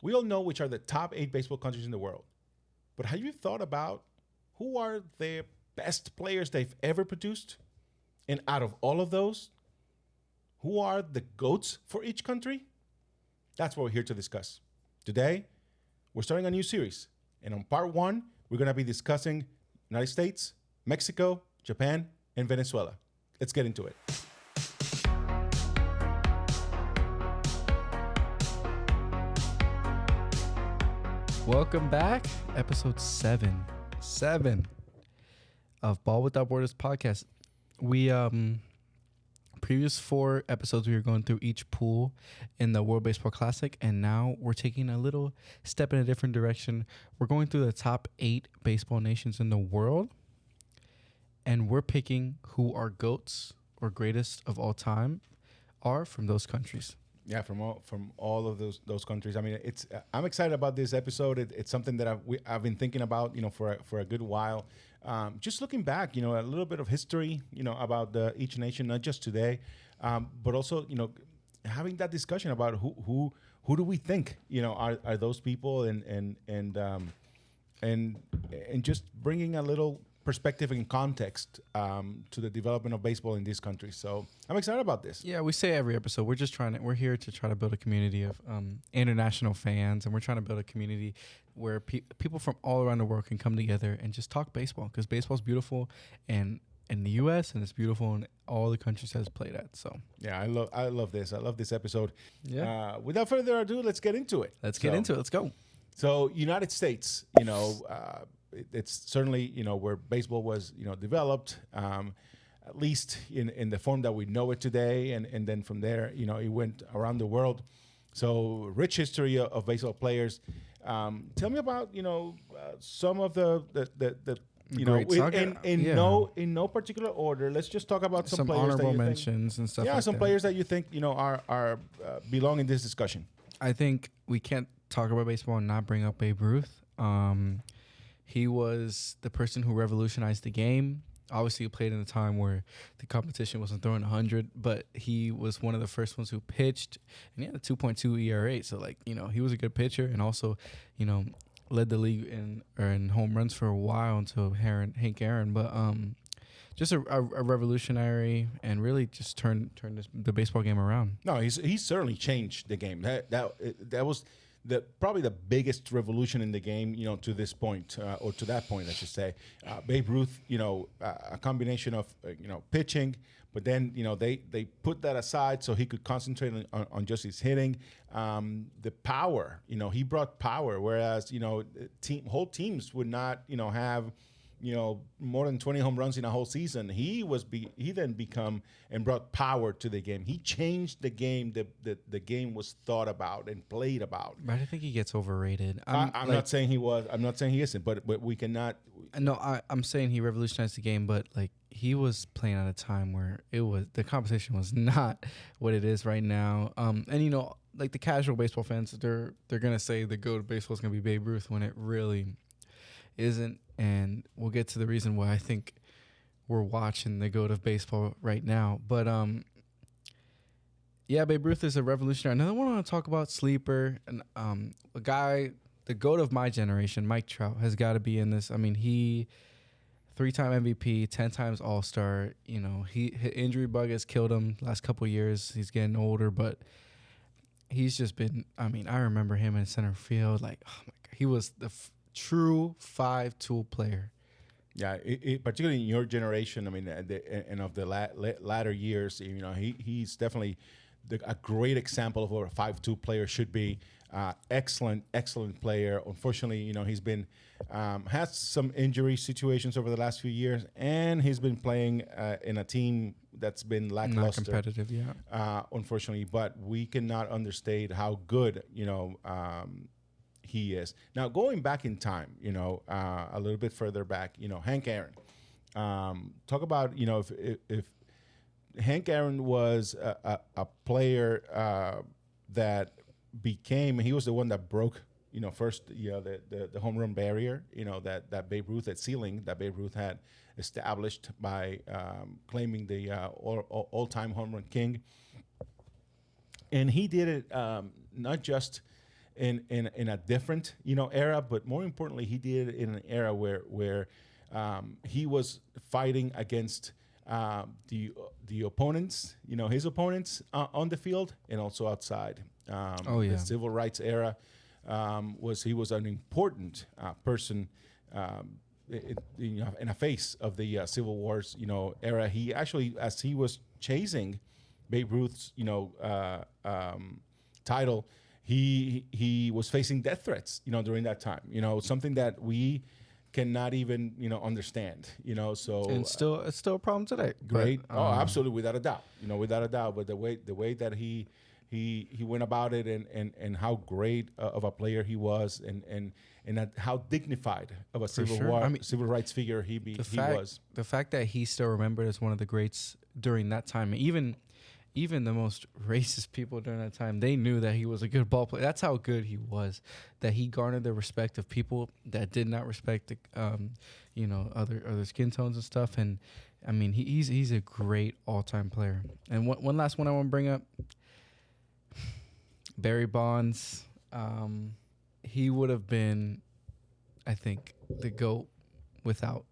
We all know which are the top 8 baseball countries in the world. But have you thought about who are the best players they've ever produced? And out of all of those, who are the GOATs for each country? That's what we're here to discuss. Today, we're starting a new series. And on part 1, we're going to be discussing United States, Mexico, Japan, and Venezuela. Let's get into it. Welcome back. Episode 7 of Ball Without Borders podcast. We, previous 4 episodes, we were going through each pool in the World Baseball Classic, and now we're taking a little step in a different direction. We're going through the top 8 baseball nations in the world, and we're picking who our GOATs or greatest of all time are from those countries. Yeah, from all of those countries. I mean, I'm excited about this episode. It's something that I've been thinking about, for a good while. Just looking back, a little bit of history, about each nation, not just today, but also, having that discussion about who do we think, are those people, and just bringing a little perspective and context to the development of baseball in these countries. So I'm excited about this. Yeah, we say every episode, we're here to try to build a community of international fans, and we're trying to build a community where people from all around the world can come together and just talk baseball, because baseball's beautiful and in the U.S. and it's beautiful in all the countries that it's played at. So yeah, I love this. I love this episode. Yeah. Without further ado, let's get into it. Let's go. So United States, it's certainly, where baseball was, developed, at least in the form that we know it today. And then from there, it went around the world. So rich history of baseball players. Tell me about, some of the in no particular order. Let's just talk about some players honorable that you mentions think, and stuff. Yeah, like some that. players that you think, are belong in this discussion. I think we can't talk about baseball and not bring up Babe Ruth. He was the person who revolutionized the game. Obviously, he played in a time where the competition wasn't throwing 100, but he was one of the first ones who pitched, and he had a 2.2 ERA. So, he was a good pitcher, and also, led the league in home runs for a while until Hank Aaron. But just a revolutionary, and really just turned the baseball game around. No, he's certainly changed the game. That was probably the biggest revolution in the game, to this point, or to that point, I should say. Babe Ruth, a combination of, pitching, but then, they put that aside so he could concentrate on just his hitting. The power, he brought power, whereas, whole teams would not, have, more than 20 home runs in a whole season. He then become and brought power to the game. He changed the game. The game was thought about and played about. But I think he gets overrated. I'm not saying he was. I'm not saying he isn't. But we cannot. No, I'm saying he revolutionized the game. But he was playing at a time where the competition was not what it is right now. And the casual baseball fans, they're gonna say the GOAT of baseball is gonna be Babe Ruth when it really isn't. And we'll get to the reason why I think we're watching the GOAT of baseball right now. But, yeah, Babe Ruth is a revolutionary. Another one I want to talk about, sleeper. And a guy, the GOAT of my generation, Mike Trout, has got to be in this. I mean, he 3-time MVP, 10 times All-Star. Injury bug has killed him last couple of years. He's getting older, but he's just been, I remember him in center field. Oh, my God. He was the true 5-tool player. Yeah, particularly in your generation. And of the latter years, he's definitely a great example of what a 5-tool player should be. Excellent player. Unfortunately, he's been has some injury situations over the last few years, and he's been playing in a team that's been lackluster, not competitive. Yeah, unfortunately, but we cannot understate how good he is. Now, going back in time, a little bit further back, Hank Aaron. Talk about, if Hank Aaron was a player that he was the one that broke, first, the home run barrier, that Babe Ruth, that ceiling that Babe Ruth had established by claiming the all-time home run king. And he did it not just in a different era, but more importantly, he did it in an era where he was fighting against the opponents, his opponents on the field and also outside. The civil rights era he was an important person. In a face of the Civil Wars, era. He actually, as he was chasing Babe Ruth's, title, he was facing death threats, during that time. Something that we cannot even, understand. So and it's still a problem today. Great. Absolutely, without a doubt. Without a doubt. But the way that he went about it, and how great of a player he was, and how dignified of a civil rights figure he was. The fact that he's still remembered as one of the greats during that time, even the most racist people during that time, they knew that he was a good ball player. That's how good he was, that he garnered the respect of people that did not respect other skin tones and stuff. And I mean, he's a great all-time player. And one last one I want to bring up, Barry Bonds. He would have been, I think, the GOAT without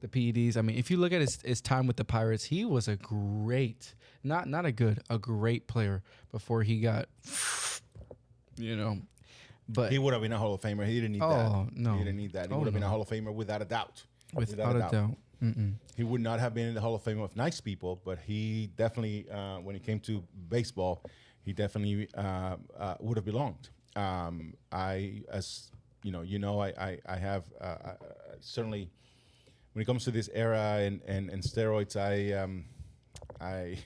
the PEDs. I mean, if you look at his time with the Pirates, he was a great, a great player before he got, But he would have been a Hall of Famer. He didn't need that. Oh, no. He didn't need that. He would have been a Hall of Famer without a doubt. Without a doubt. Mm-mm. He would not have been in the Hall of Fame of nice people, but he definitely, when it came to baseball, he definitely would have belonged. I have certainly, when it comes to this era and steroids, I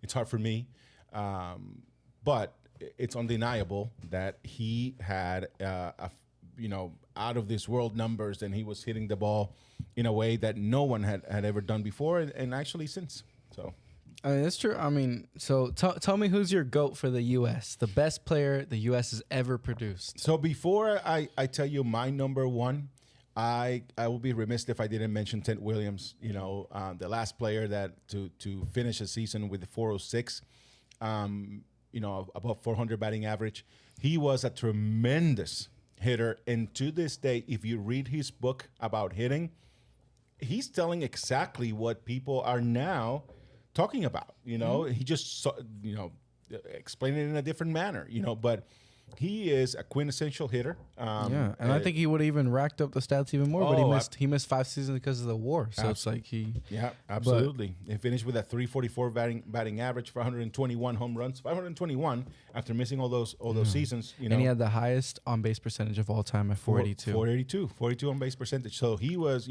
it's hard for me, but it's undeniable that he had out of this world numbers, and he was hitting the ball in a way that no one had ever done before, and actually since. So. I mean, that's true. I mean, so tell me who's your GOAT for the U.S., the best player the U.S. has ever produced. So before I tell you my number one, I will be remiss if I didn't mention Ted Williams, the last player that to finish a season with the 406, above 400 batting average. He was a tremendous hitter. And to this day, if you read his book about hitting, he's telling exactly what people are now talking about. He just explained it in a different manner. But he is a quintessential hitter. I think he would have even racked up the stats even more. But he missed 5 seasons because of the war. So it's like absolutely. He finished with a 344 batting average for 121 home runs, 521 after missing all those seasons. And he had the highest on base percentage of all time at 482. 42 on base percentage. So he was,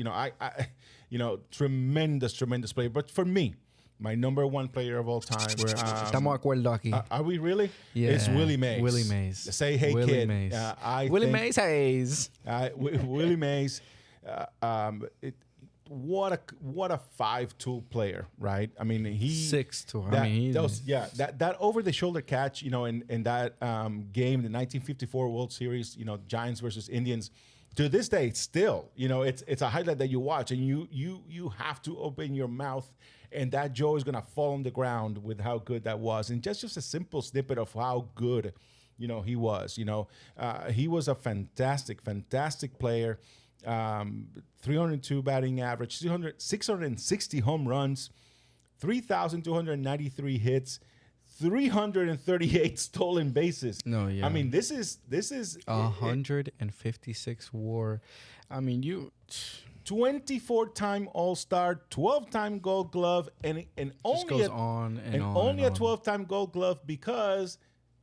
tremendous player. But for me, my number one player of all time. Estamos de acuerdo aquí. Are we really? Yeah. It's Willie Mays. Willie Mays. Say hey, Willie kid. Mays. Willie Mays Hayes. Willie Mays. What a 5-tool player, right? I mean, he 6-tool. That over the shoulder catch, in that game, the 1954 World Series, Giants versus Indians. To this day, still, it's a highlight that you watch, and you have to open your mouth, and that jaw is gonna fall on the ground with how good that was, and just a simple snippet of how good, he was. He was a fantastic player. 302 batting average, 660 home runs, 3,293 hits. 338 stolen bases. No, yeah. I mean, this is 156 WAR. I mean, 24-time All-Star, 12-time Gold Glove, and only a 12-time Gold Glove because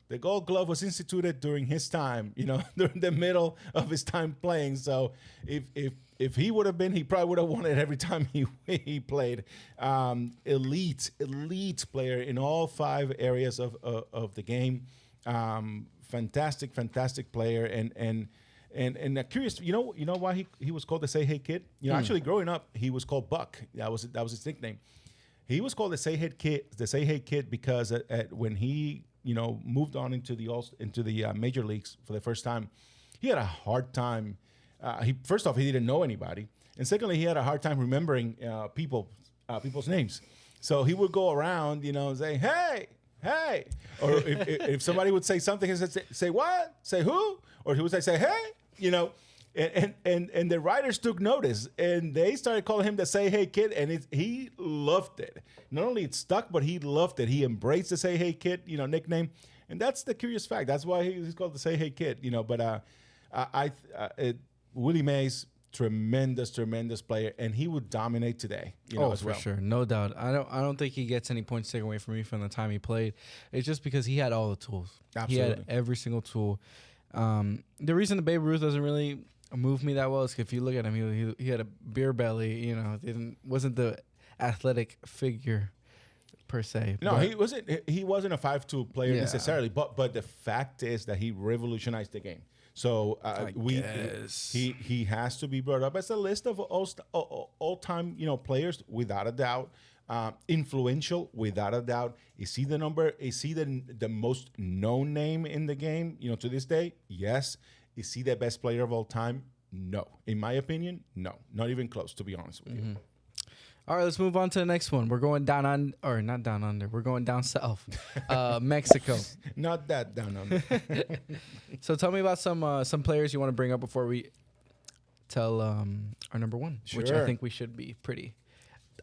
the Gold Glove was instituted during his time. During the middle of his time playing. So if he would have been, he probably would have won it every time he played. Elite player in all 5 areas of the game. Fantastic player. And curious, you know why he was called the Say Hey Kid? Actually growing up, he was called Buck. That was his nickname. He was called the Say Hey Kid because when he moved on into the major leagues for the first time, he had a hard time. First off, he didn't know anybody, and secondly, he had a hard time remembering people's names. So he would go around, and say, "Hey, hey. Or if somebody would say something, he said, say what? Say who? Or he would say, hey, you know. And the writers took notice, and they started calling him the Say Hey Kid, and he loved it. Not only it stuck, but he loved it. He embraced the Say Hey Kid, nickname, and that's the curious fact. That's why he's called the Say Hey Kid, But Willie Mays, tremendous player, and he would dominate today, as well. For sure, no doubt. I don't think he gets any points taken away from me from the time he played. It's just because he had all the tools. Absolutely. He had every single tool. The reason the Babe Ruth doesn't really move me that well is if you look at him, he had a beer belly. Wasn't the athletic figure per se. No, he wasn't. He wasn't a 5'2" player necessarily. But the fact is that he revolutionized the game. So he has to be brought up as a list of all time players without a doubt. Influential without a doubt. Is he the number? Is he the most known name in the game? To this day, yes. Is he the best player of all time? No. In my opinion, no. Not even close, to be honest with you. All right, let's move on to the next one. We're going not down under. We're going down south. Mexico. Not that down under. So tell me about some players you want to bring up before we tell our number one, which I think we should be pretty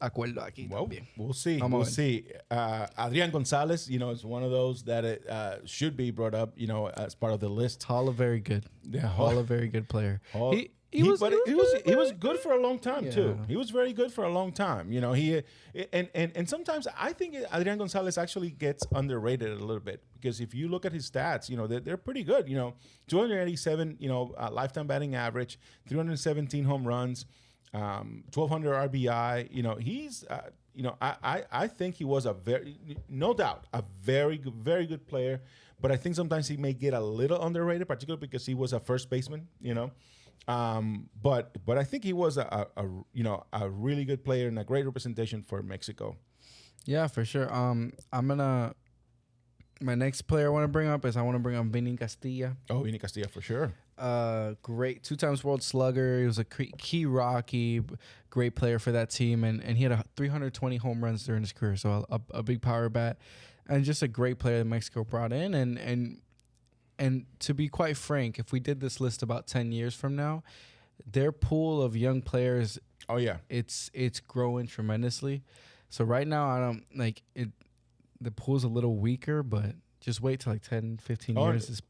acuerdo aquí. Well, we'll see. We'll see. Adrian Gonzalez, is one of those that should be brought up, as part of the list. Hall of very good. Yeah, Hall of very good player. He was good for a long time too. He was very good for a long time. And sometimes I think Adrian Gonzalez actually gets underrated a little bit, because if you look at his stats, they're pretty good. 287, lifetime batting average, 317 home runs, 1,200 RBI. He's I think he was no doubt a very very good player, but I think sometimes he may get a little underrated, particularly because he was a first baseman. But I think he was a really good player and a great representation for Mexico. Yeah, for sure. My next player I want to bring up Vinny Castilla. Oh, Vinny Castilla for sure. Great 2-time World Slugger. He was a key Rocky, great player for that team, and he had 320 home runs during his career. So a big power bat, and just a great player that Mexico brought in. And to be quite frank, if we did this list about 10 years from now, their pool of young players, it's growing tremendously. So right now, I don't like it. The pool's a little weaker, but just wait till like 10, 15 years.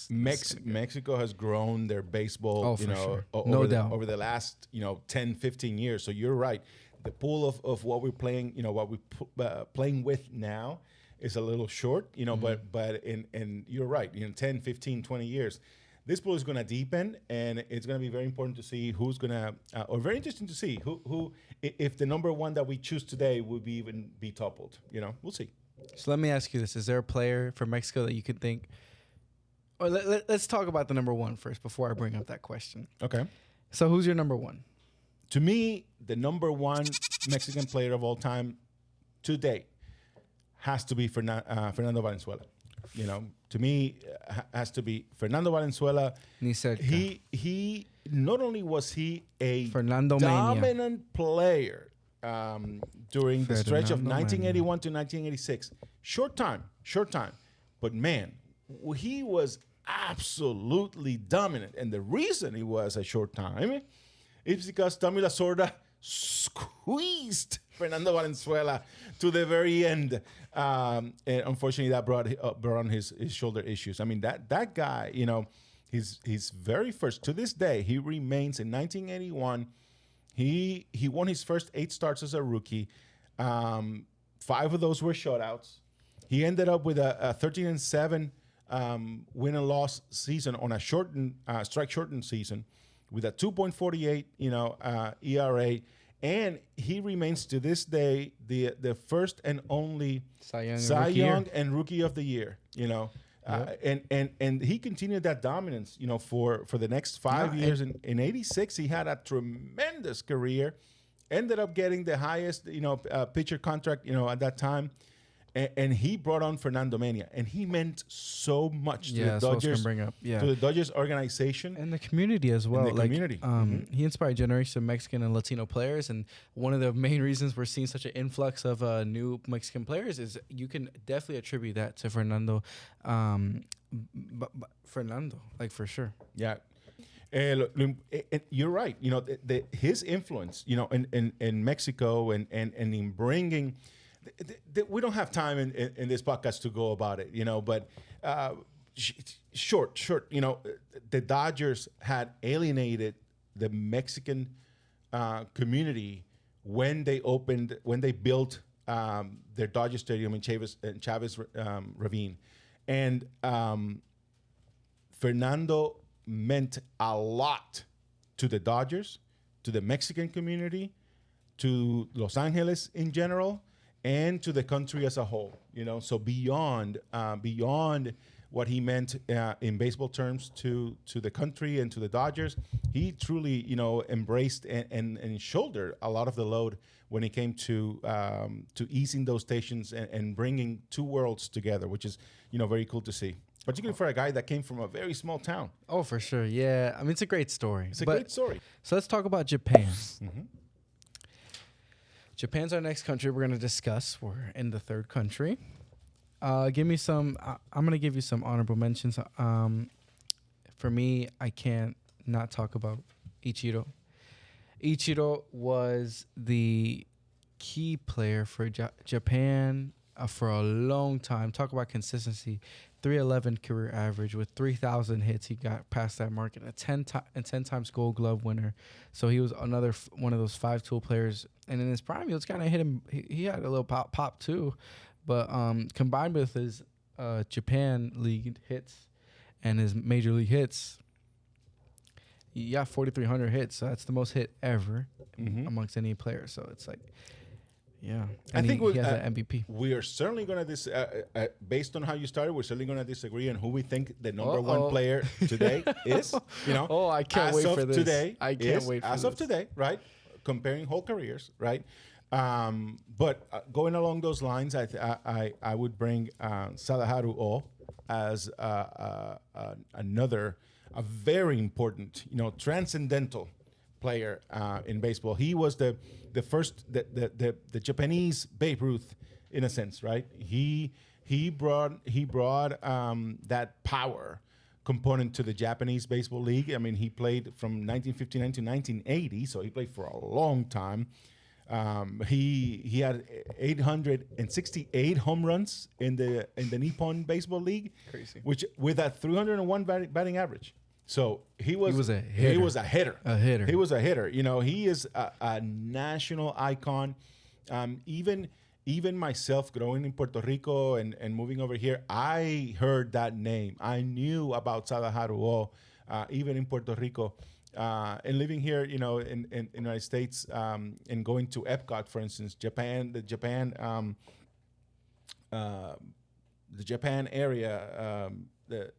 Mexico has grown their baseball, sure. over the last, 10, 15 years. So you're right. The pool of what we're playing, what we're playing with now is a little short, but you're right. 10, 15, 20 years, this pool is going to deepen, and it's going to be very important to see who's going to, or very interesting to see who, if the number one that we choose today will be toppled. We'll see. So let me ask you this: is there a player from Mexico that you could think? Or let's talk about the number one first before I bring up that question. Okay. So who's your number one? To me, the number one Mexican player of all time to date has to be Fernando Valenzuela. To me, has to be Fernando Valenzuela. He not only was he a dominant player during the stretch of 1981 to 1986, short time, but man, he was absolutely dominant. And the reason he was a short time is because Tommy Lasorda squeezed Fernando Valenzuela to the very end, and unfortunately that brought on his shoulder issues. I mean, that guy, his very first, to this day, he remains. In 1981, he won his first 8 starts as a rookie. 5 of those were shutouts. He ended up with a 13-7 win and loss season on a strike shortened season, with a 2.48 ERA, and he remains to this day the first and only Cy Young and Rookie of the Year. And he continued that dominance, for the next 5 years. In '86, he had a tremendous career. Ended up getting the highest, pitcher contract, at that time. And he brought on Fernando Mania, and he meant so much to the that's what I was Dodgers, gonna bring up. Yeah, to the Dodgers organization and the community as well. the community. He inspired generations of Mexican and Latino players, and one of the main reasons we're seeing such an influx of new Mexican players is you can definitely attribute that to Fernando. Fernando, like for sure. Yeah. You're right. You know, his influence, you know, in Mexico and in bringing, we don't have time in this podcast to go about it, you know, but short, you know, the Dodgers had alienated the Mexican community when they built their Dodger Stadium in Chavez Ravine. And Fernando meant a lot to the Dodgers, to the Mexican community, to Los Angeles in general, and to the country as a whole. You know, so beyond what he meant in baseball terms to the country and to the Dodgers, he truly, you know, embraced and shouldered a lot of the load when it came to easing those stations and bringing two worlds together, which is, you know, very cool to see. Particularly for a guy that came from a very small town. Oh, for sure. Yeah. I mean, it's a great story. It's a great story. So let's talk about Japan. Mm-hmm. Japan's our next country we're going to discuss. We're in the third country. Give me some. I'm going to give you some honorable mentions. For me, I can't not talk about Ichiro. Ichiro was the key player for Japan for a long time. Talk about consistency. 311 career average with 3,000 hits. He got past that mark and a 10 times Gold Glove winner. So he was another one of those 5-tool players. And in his prime, he was kind of hit him. He had a little pop too, but combined with his Japan League hits and his Major League hits, he got 4,300 hits. So that's the most hit ever amongst any player. So it's like. Yeah, and I think he has an MVP. We are certainly going to based on how you started, we're certainly going to disagree on who we think the number one player today is. You know, I can't wait for this. Today, I can't wait for as of today, right? Comparing whole careers, right? But going along those lines, I would bring Sadaharu O as another very important, you know, transcendental player in baseball. He was the first the Japanese Babe Ruth in a sense, right? He brought that power component to the Japanese Baseball League. I mean, he played from 1959 to 1980, so he played for a long time. He had 868 home runs in the Nippon Baseball League, crazy, which with a 301 batting average. So he was a hitter. He was a hitter. You know, he is a national icon. Even myself growing in Puerto Rico and moving over here, I heard that name. I knew about Sadaharu O, even in Puerto Rico. And living here, you know, in the United States, and going to Epcot, for instance, the Japan area,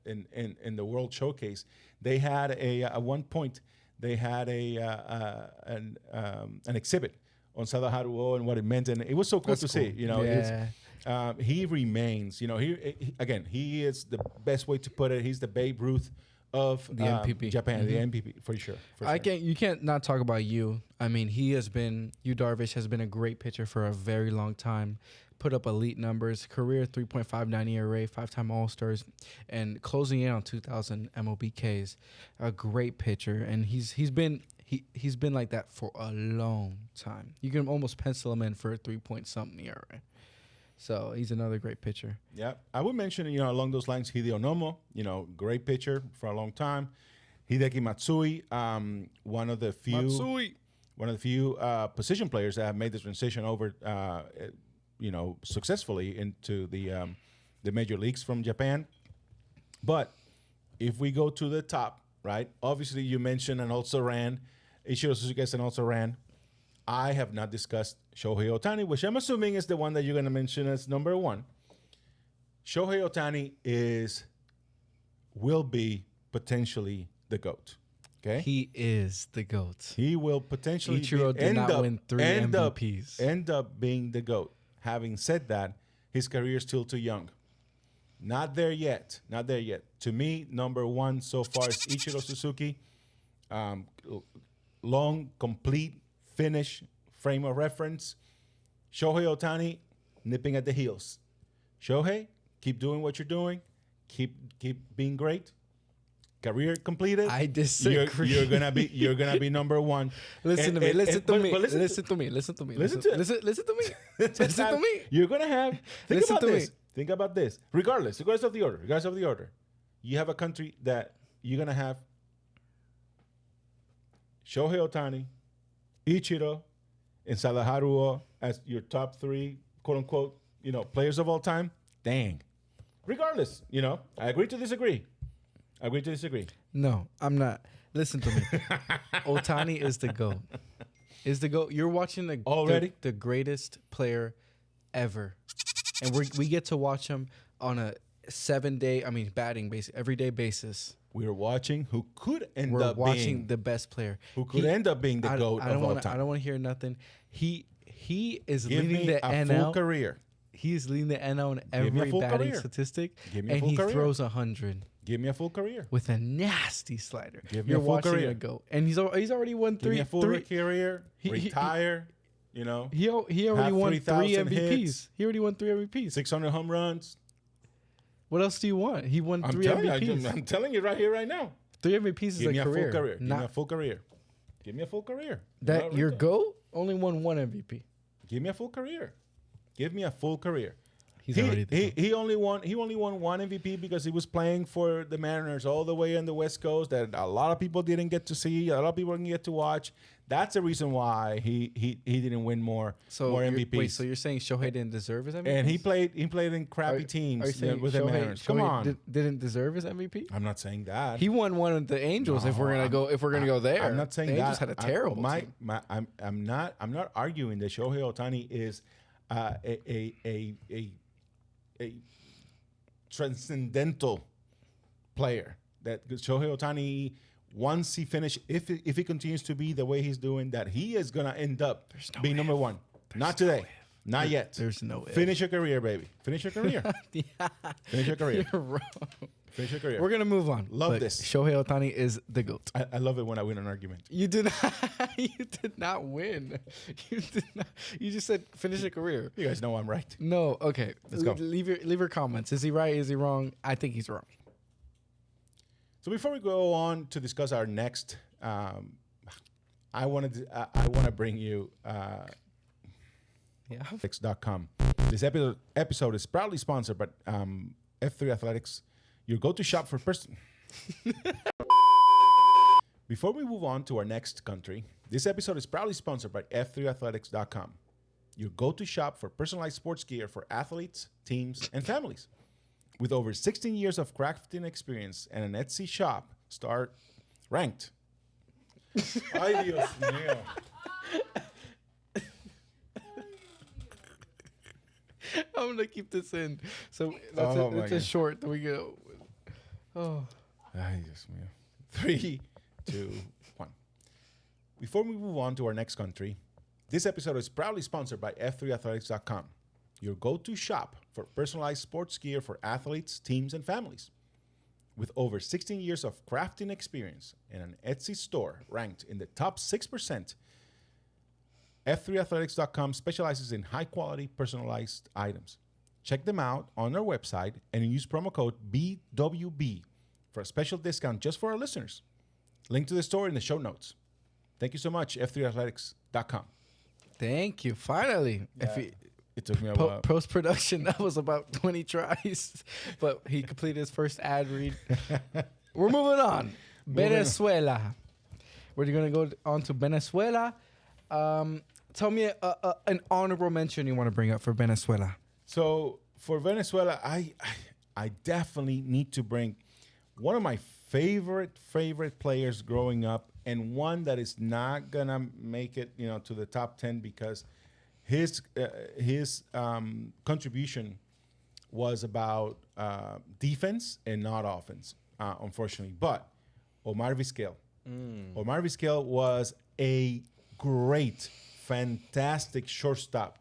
in the World Showcase, they had at one point they had an exhibit on Sadaharu O and what it meant, and it was so cool to see. You know, he remains. You know, he is the best way to put it. He's the Babe Ruth of the MVP. Japan, the MVP for sure. You can't not talk about Yu. I mean, Yu Darvish has been a great pitcher for a very long time. Put up elite numbers, career 3.59 ERA, 5-time All-Stars, and closing in on 2,000 MLB-Ks. A great pitcher, and he's been like that for a long time. You can almost pencil him in for a 3-point-something ERA. So he's another great pitcher. Yeah, I would mention, you know, along those lines, Hideo Nomo, you know, great pitcher for a long time. Hideki Matsui, one of the few position players that have made the transition over, you know, successfully into the major leagues from Japan. But if we go to the top, right? Obviously, you mentioned and also ran Ichiro Suzuki and also ran. I have not discussed Shohei Ohtani, which I'm assuming is the one that you're going to mention as number one. Shohei Ohtani will be potentially the GOAT. Okay, he is the GOAT. He will potentially Ichiro did not win 3 MVPs. End up being the GOAT. Having said that, his career is still too young. Not there yet. Not there yet. To me, number one so far is Ichiro Suzuki. Long, complete, finish, frame of reference. Shohei Ohtani, nipping at the heels. Shohei, keep doing what you're doing. Keep being great. Career completed. I disagree. You're gonna be number one. Listen to me. Listen to me. Listen to me. Listen to me. Listen to me. Listen to me. You're gonna have. Think Listen about to this. me. Think about this. Regardless of the order, you have a country that you're gonna have Shohei Ohtani, Ichiro, and Salaharuo as your top three, quote unquote, players of all time. Dang. Regardless, I agree to disagree. No, I'm not. Listen to me. Ohtani is the GOAT. You're watching the greatest player ever. And we get to watch him on a 7-day, batting base, everyday basis. We're watching who could end We're up watching being the best player. who could end up being the GOAT of all time. I don't want to hear nothing. He is Give leading me the a NL. full career. He's leading the NL in Give me a every full batting career. statistic. Give me a and full he career. throws 100 Give me a full career. with a nasty slider. Give me You're a full watching career. it go. And he's already won Give me three. a full career. Retire. He already Have won 3 3,000 MVPs. hits. He already won 3 MVPs. 600 home runs. What else do you want? He won 3 MVPs. I'm telling you right here, right now. 3 MVPs is Give me a a career. full career. Give me Not a full career. Give me a full career. that Right your there. GOAT only won 1 MVP. Give me a full career. Give me a full career. He's already the GOAT. He only won 1 MVP because he was playing for the Mariners all the way on the West Coast that a lot of people didn't get to see, a lot of people didn't get to watch. That's the reason why he didn't win more MVPs. Wait, so you're saying Shohei didn't deserve his MVP? And he played in crappy Are teams you saying with the Mariners. Come on. Didn't deserve his MVP? I'm not saying that. He won one with the Angels. No, if we're gonna go there, I'm not saying the that. Angels had a terrible team. I'm not arguing that Shohei Ohtani is a transcendental player. That Shohei Ohtani, once he finish, if he continues to be the way he's doing, that he is gonna end up being number one. Not today. Not yet. There's no if. Finish your career, baby. Finish your career. Finish your career. You're wrong. Finish your career. We're gonna move on. Love But this. Shohei Ohtani is the GOAT. I love it when I win an argument. You did not. You did not win. You did not. You just said finish a career. You guys know I'm right. No. Okay. Let's go. Leave your comments. Is he right? Is he wrong? I think he's wrong. So before we go on to discuss our next, I want to bring you Yeah. athletics.com. This episode is proudly sponsored by F3 Athletics, your go-to shop for person. Before we move on to our next country, this episode is proudly sponsored by F3Athletics.com, your go-to shop for personalized sports gear for athletes, teams, and families. With over 16 years of crafting experience and an Etsy shop ranked. Ay, Dios mío. I'm gonna keep this in. So Oh, my that's a God. short that we go. Oh. Ay, Dios mío. 3, 2, 1. Before we move on to our next country, this episode is proudly sponsored by F3Athletics.com, your go-to shop for personalized sports gear for athletes, teams, and families. With over 16 years of crafting experience and an Etsy store ranked in the top 6%, F3Athletics.com specializes in high-quality personalized items. Check them out on our website and use promo code BWB for a special discount just for our listeners. Link to the store in the show notes. Thank you so much, F3Athletics.com. Thank you. Finally. It took me a while. Post-production, that was about 20 tries, but he completed his first ad read. We're moving on. Venezuela. We're going to go on to Venezuela. Tell me an honorable mention you want to bring up for Venezuela. So for Venezuela, I definitely need to bring one of my favorite players growing up, and one that is not gonna make it, to the top 10 because his contribution was about defense and not offense, unfortunately. But Omar Vizquel. Omar Vizquel was a great, fantastic shortstop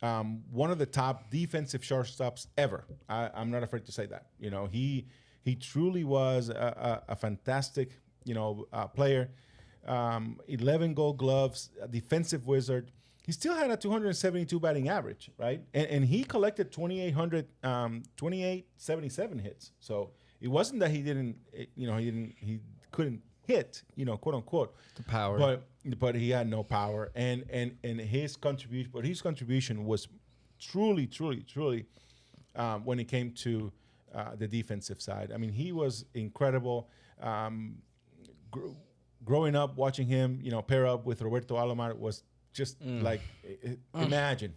one of the top defensive shortstops ever. I'm not afraid to say that. He truly was a fantastic, player. 11 Gold Gloves, a defensive wizard. He still had a 272 batting average, right? And he collected 2,877 hits. So it wasn't that he couldn't hit, quote unquote. The power. But he had no power. And his contribution was truly, when it came to the defensive side. I mean, he was incredible. Growing up, watching him, pair up with Roberto Alomar was just like, imagine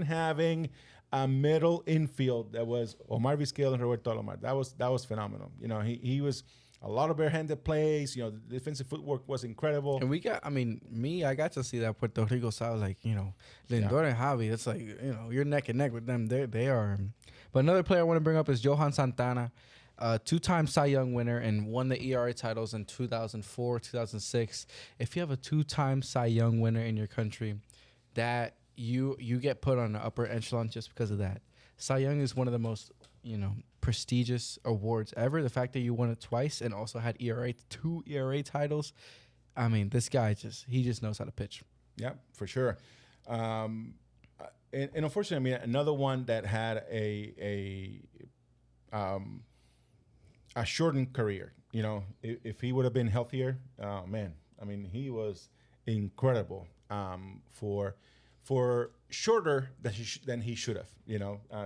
having a middle infield that was Omar Vizquel and Roberto Alomar. That was phenomenal. He was a lot of barehanded plays. The defensive footwork was incredible. And I got to see that Puerto Rico side, like, Lindor and Javi. It's like, you're neck and neck with them. They are. But another player I want to bring up is Johan Santana. Two-time Cy Young winner and won the ERA titles in 2004, 2006. If you have a two-time Cy Young winner in your country, that you get put on the upper echelon just because of that. Cy Young is one of the most, prestigious awards ever. The fact that you won it twice and also had two ERA titles. I mean, this guy just knows how to pitch. Yeah, for sure. And unfortunately, another one that had a shortened career. If he would have been healthier, man, he was incredible for shorter than he should have.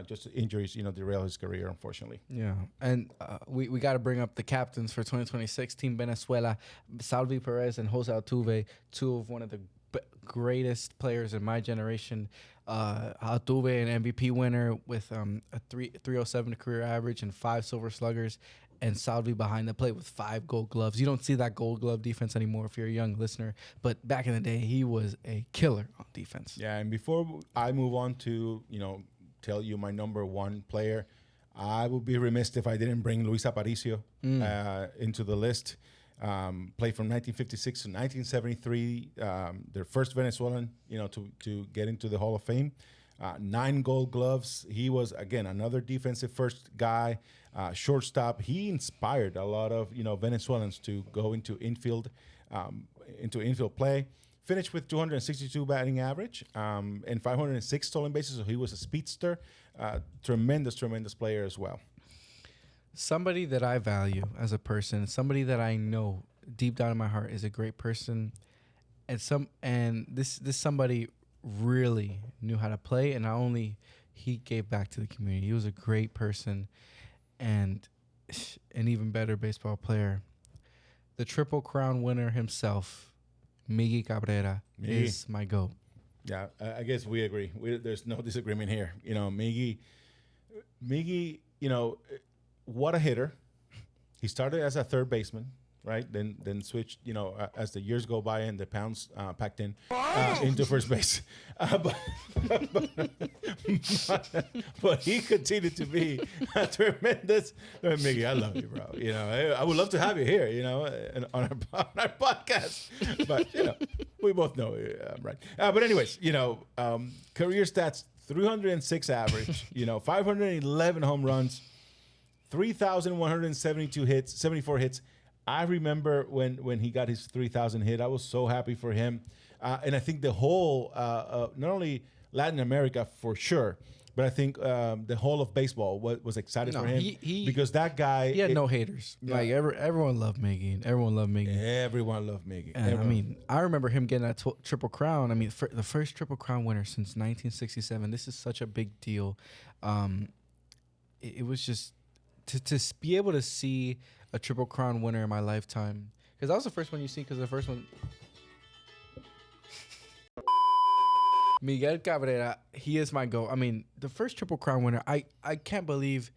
Just injuries, derail his career, unfortunately. Yeah, and we got to bring up the captains for 2026, Team Venezuela, Salvi Perez and Jose Altuve, two of one of the greatest players in my generation. Altuve, an MVP winner with a 307 career average and 5 Silver Sluggers, and Salvi behind the plate with 5 Gold Gloves. You don't see that Gold Glove defense anymore if you're a young listener, but back in the day, he was a killer on defense. Yeah, and before I move on to, tell you my number one player, I would be remiss if I didn't bring Luis Aparicio into the list. Played from 1956 to 1973, their first Venezuelan, to get into the Hall of Fame. 9 Gold Gloves. He was, again, another defensive first guy, shortstop. He inspired a lot of, Venezuelans to go into infield play. Finished with 262 batting average and 506 stolen bases. So he was a speedster. Tremendous player as well. Somebody that I value as a person, somebody that I know deep down in my heart is a great person, and this somebody really knew how to play, and not only he gave back to the community. He was a great person and an even better baseball player. The Triple Crown winner himself, Miggy Cabrera, is my GOAT. Yeah, I guess we agree. There's no disagreement here. Miggy, what a hitter. He started as a third baseman, right? Then switched, as the years go by and the pounds packed in into first base. But he continued to be a tremendous. Miggy, I love you, bro. I would love to have you here, on our podcast. But we both know, right? But anyways, career stats: 306 average, 511 home runs. 3,172 hits, 74 hits. I remember when he got his 3,000 hit. I was so happy for him. And I think the whole, not only Latin America for sure, but I think the whole of baseball was excited for him because that guy. He had no haters. Yeah. Like everyone loved Miggy. Everyone loved Miggy. And I remember him getting that Triple Crown. The first Triple Crown winner since 1967. This is such a big deal. It was just. To be able to see a Triple Crown winner in my lifetime, because that was the first one you see. Because the first one, Miguel Cabrera, he is my GOAT. The first Triple Crown winner. I can't believe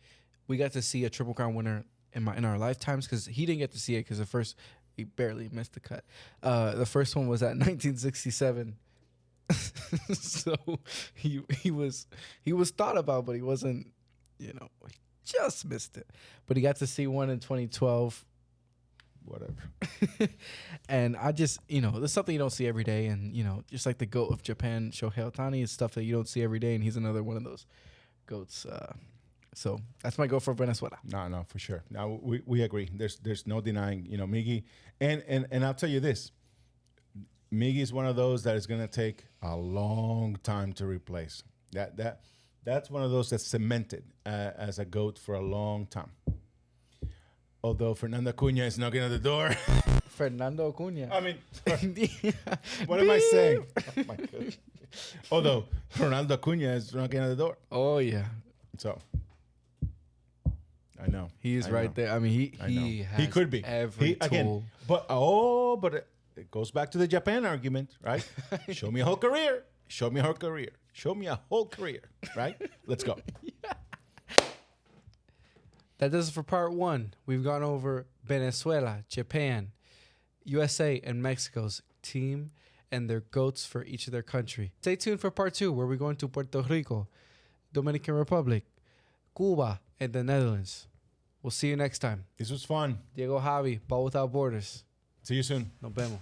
we got to see a Triple Crown winner in our lifetimes, because he didn't get to see it because the first he barely missed the cut. The first one was at 1967. So he was thought about, but he wasn't. Just missed it. But he got to see one in 2012. whatever. And I just, there's something you don't see every day. And, just like the GOAT of Japan, Shohei Ohtani, is stuff that you don't see every day. And he's another one of those GOATs. So that's my GOAT for Venezuela. No, for sure. Now, we agree. There's no denying, Miggy. And I'll tell you this. Miggy is one of those that is going to take a long time to replace. That's one of those that's cemented as a GOAT for a long time. Although Fernando Acuna is knocking at the door. Fernando Acuna. I mean, what am I saying? Oh, my God. Although Ronaldo Acuna is knocking at the door. Oh, yeah. So, I know. He's right there. I mean, he could be. Every tool. Again, but it goes back to the Japan argument, right? Show me a whole career. Show me a whole career. Show me a whole career, right? Let's go. Yeah. That does it for part 1. We've gone over Venezuela, Japan, USA, and Mexico's team and their GOATs for each of their country. Stay tuned for part 2, where we're going to Puerto Rico, Dominican Republic, Cuba, and the Netherlands. We'll see you next time. This was fun. Diego Javi, Ball Without Borders. See you soon. Nos vemos.